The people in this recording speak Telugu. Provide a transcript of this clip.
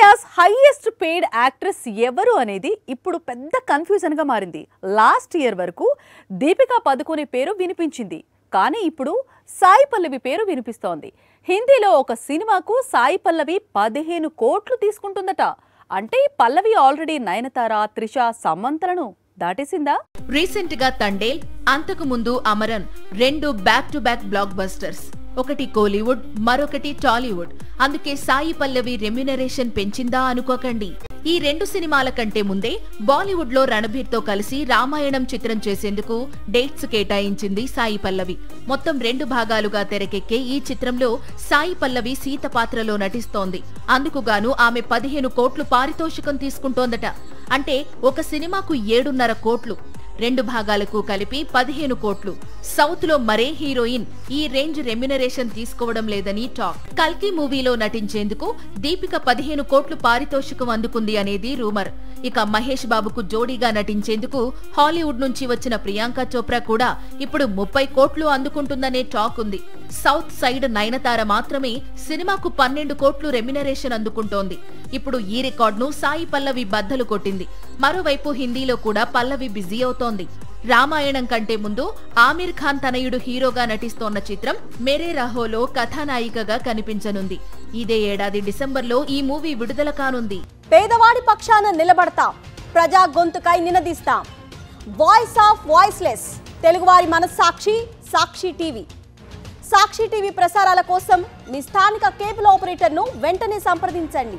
ఇండియాస్ హైయెస్ట్ పెయిడ్ యాక్ట్రెస్ ఎవరు అనేది ఇప్పుడు పెద్ద కన్ఫ్యూజన్ గా మారింది. లాస్ట్ ఇయర్ వరకు దీపికా పదుకోనే పేరు వినిపించింది. కానీ ఇప్పుడు సాయి పల్లవి పేరు వినిపిస్తోంది. హిందీలో ఒక సినిమాకు సాయి పల్లవి 15 కోట్లు తీసుకుంటుందట. అంటే పల్లవి ఆల్రెడీ నయనతార, త్రిష, సమంతలను దాటేసిందా? రీసెంట్ గా తండేల్, అంతకు ముందు అమరన్ రెండు back to back black busters. ఒకటి కోలీవుడ్, మరొకటి టాలీవుడ్. అందుకే సాయి పల్లవి రెమ్యునరేషన్ పెంచిందా అనుకోకండి. ఈ రెండు సినిమాల కంటే ముందే బాలీవుడ్ లో రణబీర్ తో కలిసి రామాయణం చిత్రం చేసేందుకు డేట్స్ కేటాయించింది సాయి పల్లవి. మొత్తం 2 భాగాలుగా తెరకెక్కే ఈ చిత్రంలో సాయి పల్లవి సీత పాత్రలో నటిస్తోంది. అందుకుగాను ఆమె 15 కోట్లు పారితోషికం తీసుకుంటోందట. అంటే ఒక సినిమాకు 7.5 కోట్లు, 2 భాగాలకు కలిపి 15 కోట్లు. సౌత్ లో మరే హీరోయిన్ ఈ రేంజ్ రెమ్యునరేషన్ తీసుకోవడం లేదని టాక్. కల్కి మూవీలో నటించేందుకు దీపిక 15 కోట్లు పారితోషికం అందుకుంది అనేది రూమర్. ఇక మహేష్ బాబుకు జోడీగా నటించేందుకు హాలీవుడ్ నుంచి వచ్చిన ప్రియాంక చోప్రా కూడా ఇప్పుడు 30 కోట్లు అందుకుంటుందనే టాక్ ఉంది. సౌత్ సైడ్ నయనతార మాత్రమే సినిమాకు 12 కోట్లు రెమ్యునరేషన్ అందుకుంటోంది. ఇప్పుడు ఈ రికార్డును సాయి పల్లవి బద్దలు కొట్టింది. మరోవైపు హిందీలో కూడా పల్లవి బిజీ అవుతోంది. రామాయణం కంటే ముందు ఆమిర్ ఖాన్ తనయుడు హీరోగా నటిస్తోన్న చిత్రం మేరే రాహోలో కథానాయికగా కనిపించనుంది. ఇదే ఏడాది డిసెంబర్లో ఈ మూవీ విడుదల కానుంది. పేదవాడి పక్షాన నిలబడతాం, ప్రజా గొంతుకై నినదిస్తాం. వాయిస్ ఆఫ్ వాయిస్లెస్, తెలుగువారి మనస్సాక్షి సాక్షి టీవీ. సాక్షి టీవీ ప్రసారాల కోసం మీ స్థానిక కేబుల్ ఆపరేటర్ను వెంటనే సంప్రదించండి.